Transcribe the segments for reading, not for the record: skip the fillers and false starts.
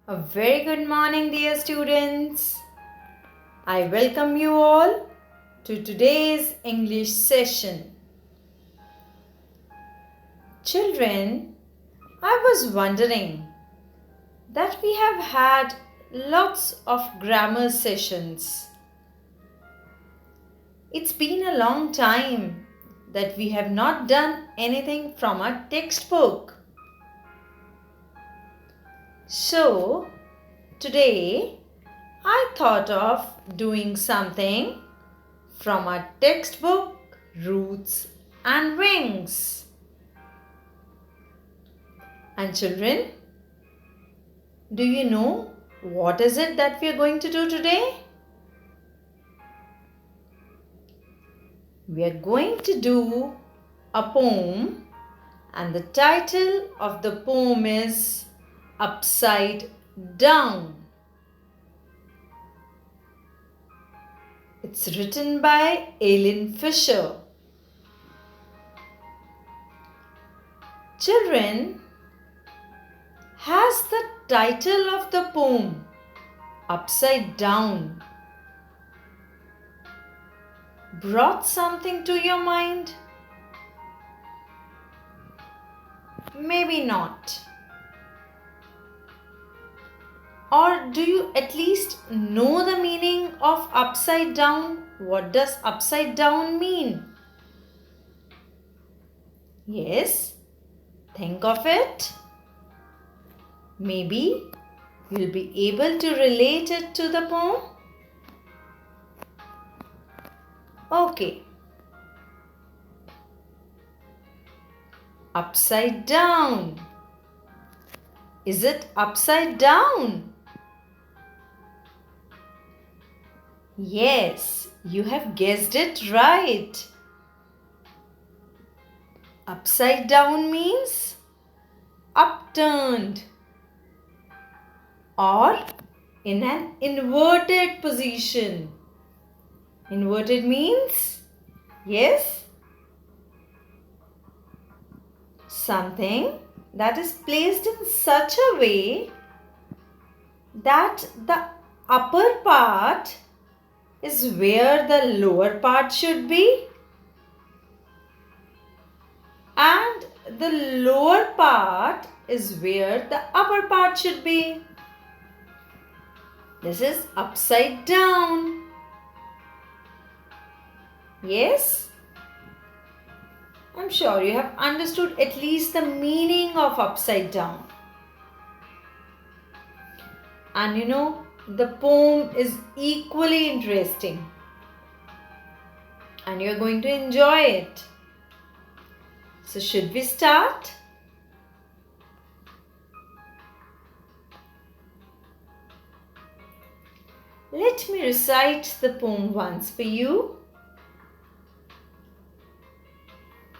A very good morning, dear students. I welcome you all to today's English session. Children, I was wondering that we have had lots of grammar sessions. It's been a long time that we have not done anything from our textbook. So, today I thought of doing something from our textbook, Roots and Wings. And children, do you know what is it that we are going to do today? We are going to do a poem, and the title of the poem is Upside Down. It's written by Aileen Fisher. Children, has the title of the poem Upside Down brought something to your mind? Maybe not. Or do you at least know the meaning of upside down? What does upside down mean? Yes, think of it. Maybe you'll be able to relate it to the poem. Okay. Upside down. Is it upside down? Yes, you have guessed it right. Upside down means upturned or in an inverted position. Inverted means, yes, something that is placed in such a way that the upper part is where the lower part should be and the lower part is where the upper part should be. This is upside down. Yes? I'm sure you have understood at least the meaning of upside down. And you know, the poem is equally interesting. And you're going to enjoy it. So should we start? Let me recite the poem once for you.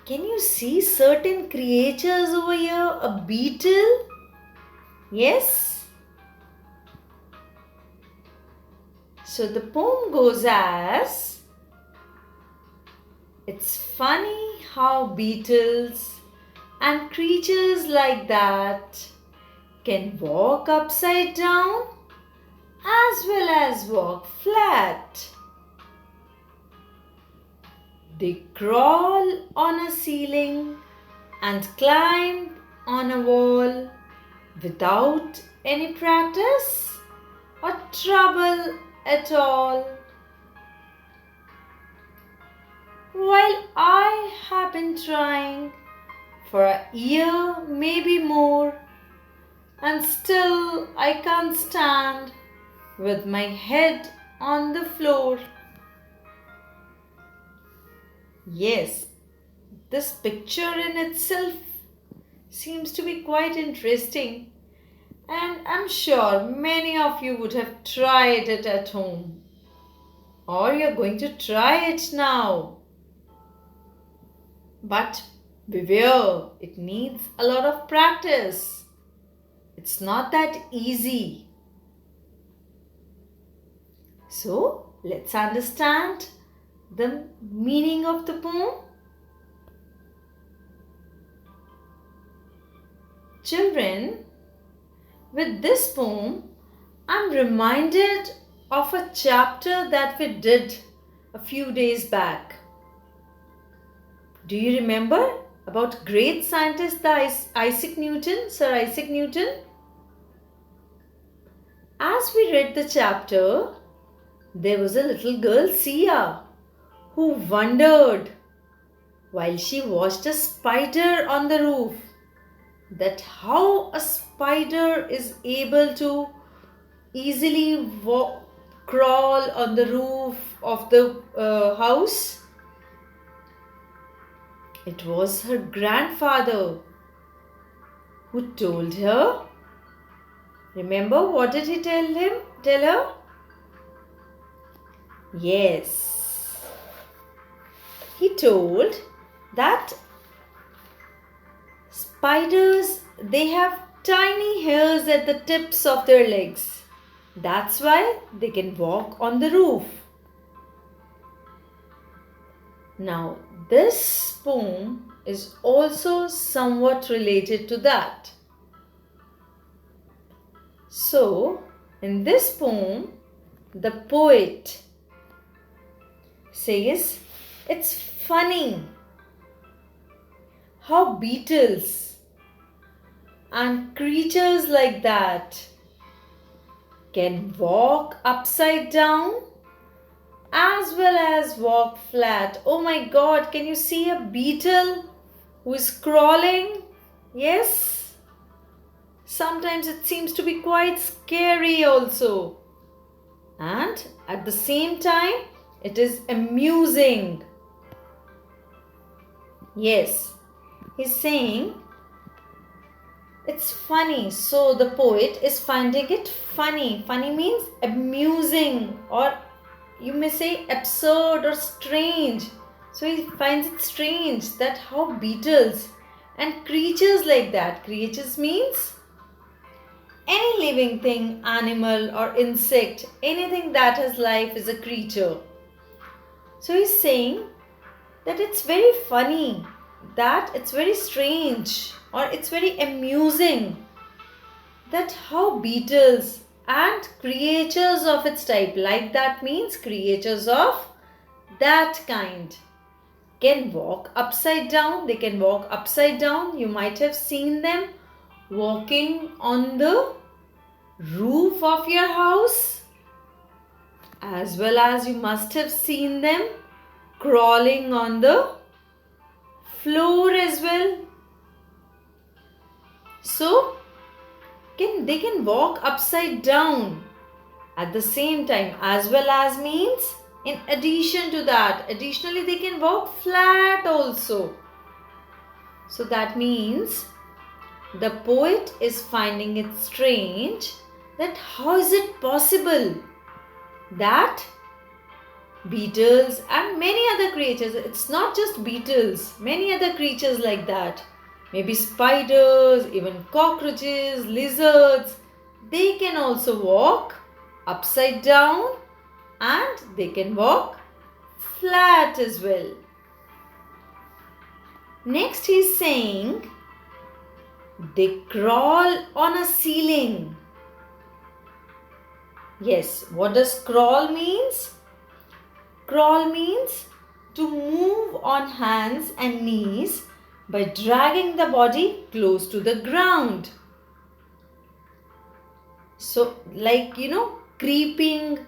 Can you see certain creatures over here? A beetle? Yes? So the poem goes as, it's funny how beetles and creatures like that can walk upside down as well as walk flat. They crawl on a ceiling and climb on a wall without any practice or trouble at all. While I have been trying for a year, maybe more, and still I can't stand with my head on the floor. Yes, this picture in itself seems to be quite interesting, and I'm sure many of you would have tried it at home, or you're going to try it now. But beware, it needs a lot of practice. It's not that easy. So, let's understand the meaning of the poem. Children, With this poem, I'm reminded of a chapter that we did a few days back. Do you remember about great scientist Isaac Newton, Sir Isaac Newton? As we read the chapter, there was a little girl, Sia, who wondered while she watched a spider on the roof that how a spider is able to easily crawl on the roof of the house. It was her grandfather who told her. Remember, what did he tell her? Yes. He told that spiders, they have tiny hairs at the tips of their legs. That's why they can walk on the roof. Now, this poem is also somewhat related to that. So, in this poem, the poet says, it's funny how beetles and creatures like that can walk upside down as well as walk flat. Oh my God, can you see a beetle who is crawling? Yes. Sometimes it seems to be quite scary also. And at the same time, it is amusing. Yes, he's saying it's funny. So the poet is finding it funny. Funny means amusing, or you may say absurd or strange. So he finds it strange that how beetles and creatures like that. Creatures means any living thing, animal or insect, anything that has life is a creature. So he's saying that it's very funny, that it's very strange, or it's very amusing that how beetles and creatures of its type, like that means creatures of that kind, can walk upside down. They can walk upside down. You might have seen them walking on the roof of your house, as well as you must have seen them crawling on the floor as well. So they can walk upside down at the same time, as well as means in addition to that, additionally they can walk flat also. So that means the poet is finding it strange that how is it possible that beetles and many other creatures, it's not just beetles, many other creatures like that, maybe spiders, even cockroaches, lizards, they can also walk upside down and they can walk flat as well. Next he is saying they crawl on a ceiling. Yes, what does crawl means? Crawl means to move on hands and knees by dragging the body close to the ground. So like, creeping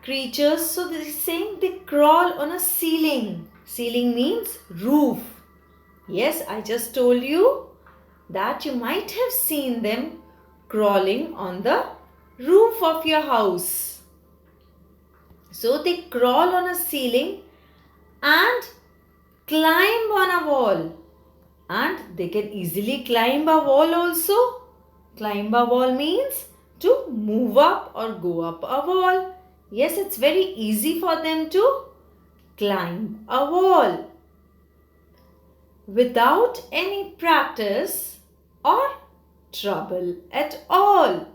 creatures. So they're saying they crawl on a ceiling. Ceiling means roof. Yes, I just told you that you might have seen them crawling on the roof of your house. So they crawl on a ceiling and climb on a wall. And they can easily climb a wall also. Climb a wall means to move up or go up a wall. Yes, it's very easy for them to climb a wall without any practice or trouble at all.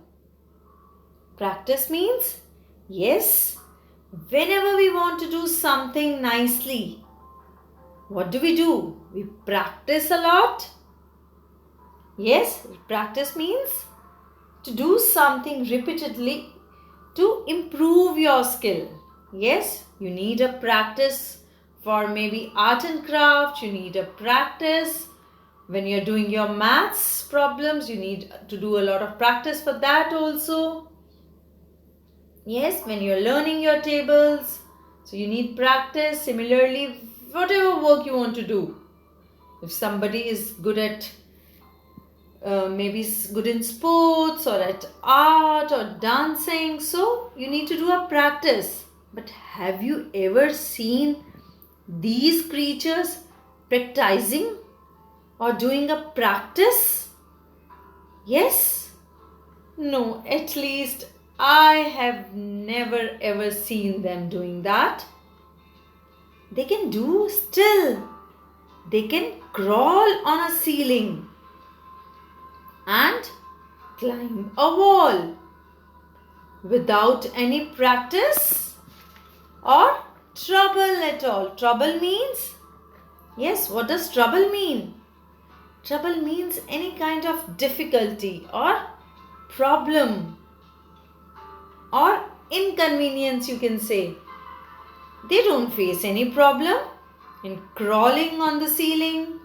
Practice means, yes, whenever we want to do something nicely, what do? We practice a lot. Yes, practice means to do something repeatedly to improve your skill. Yes, you need a practice for maybe art and craft, you need a practice when you're doing your maths problems, you need to do a lot of practice for that also. Yes, when you're learning your tables, so you need practice. Similarly, whatever work you want to do. If somebody is good at maybe good in sports or at art or dancing, so you need to do a practice. But have you ever seen these creatures practicing or doing a practice? Yes? No, at least I have never ever seen them doing that. They can do still. They can crawl on a ceiling and climb a wall without any practice or trouble at all. Trouble means, yes, what does trouble mean? Trouble means any kind of difficulty or problem or inconvenience, you can say. They don't face any problem in crawling on the ceiling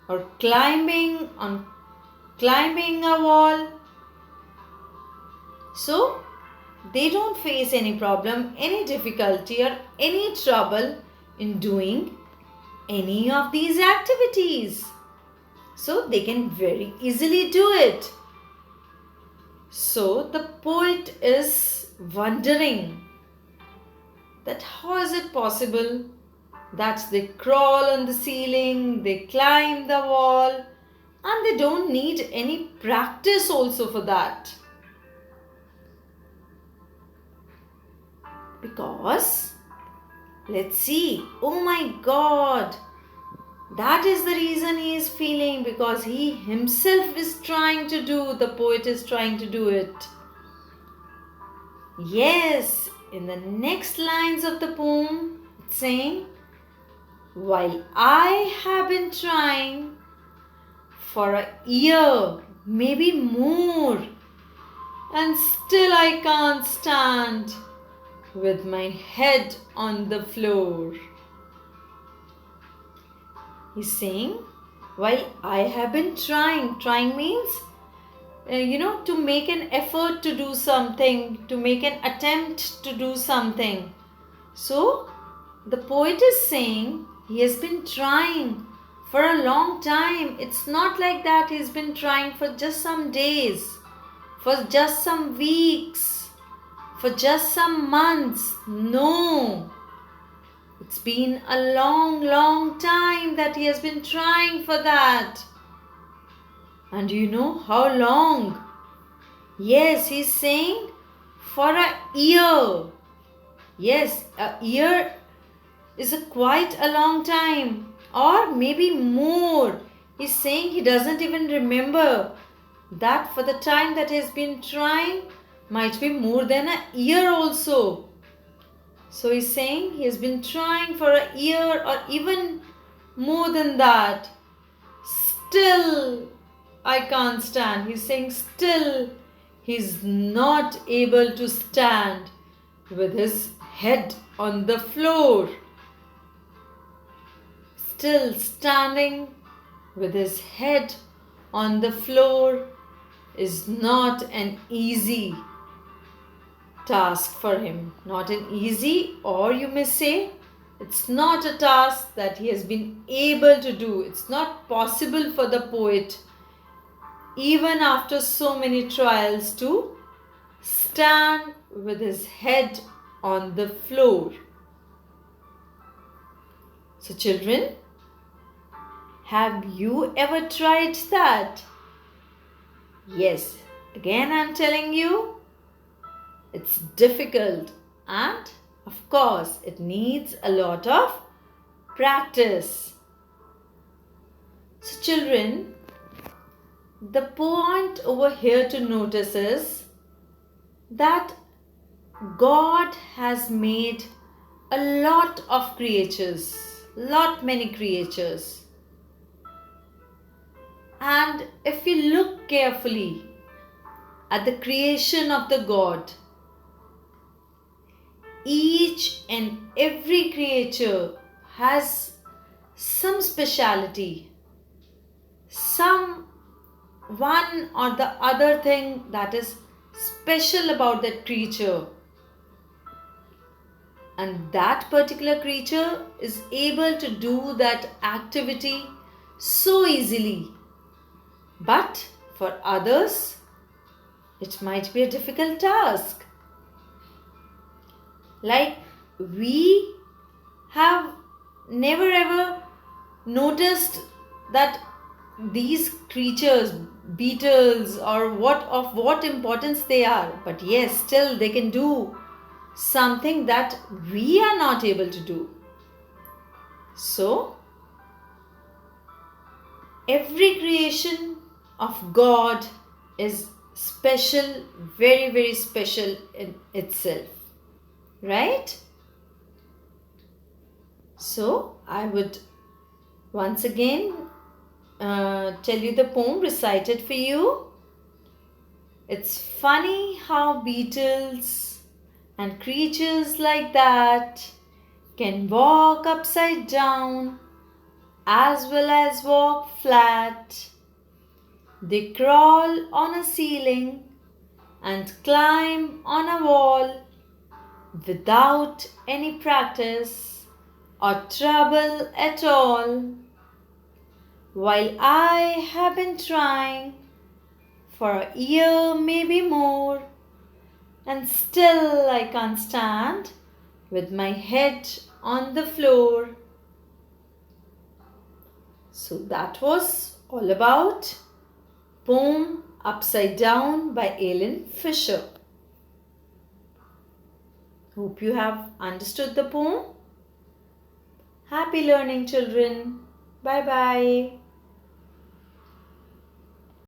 or climbing a wall. So they don't face any problem, any difficulty or any trouble in doing any of these activities. So they can very easily do it. So the poet is wondering that how is it possible that they crawl on the ceiling, they climb the wall, and they don't need any practice also for that. Because, let's see, oh my God, that is the reason he is feeling, because he himself is trying to do, the poet is trying to do it. Yes, in the next lines of the poem, it's saying, while I have been trying for a year, maybe more, and still I can't stand with my head on the floor. He's saying, while I have been trying means, to make an effort to do something, to make an attempt to do something. So, the poet is saying he has been trying for a long time. It's not like that he's been trying for just some days, for just some weeks, for just some months. No. It's been a long time that he has been trying for that. And you know how long? Yes, he's saying for a year. Yes, a year is quite a long time, or maybe more. He's saying he doesn't even remember that for the time that he's been trying might be more than a year also. So he's saying he has been trying for a year or even more than that. Still, I can't stand. He's saying still he's not able to stand with his head on the floor. Still standing with his head on the floor is not an easy task for him. Not an easy, or you may say, it's not a task that he has been able to do. It's not possible for the poet, even after so many trials, to stand with his head on the floor. So children, have you ever tried that? Yes, again I'm telling you, it's difficult, and of course it needs a lot of practice. So children, the point over here to notice is that God has made a lot of creatures, many creatures. And if you look carefully, at the creation of the God. Each and every creature has some speciality, some one or the other thing that is special about that creature, and that particular creature is able to do that activity so easily. But for others, it might be a difficult task. Like, we have never ever noticed that these creatures, beetles, or what importance they are, but yes, still they can do something that we are not able to do. So every creation of God is special, very, very special in itself, right? So I would once again tell you the poem recited for you. It's funny how beetles and creatures like that can walk upside down as well as walk flat. They crawl on a ceiling and climb on a wall without any practice or trouble at all. While I have been trying for a year, maybe more, and still I can't stand with my head on the floor. So that was all about poem Upside Down by Ellen Fisher. Hope you have understood the poem. Happy learning, children. Bye bye.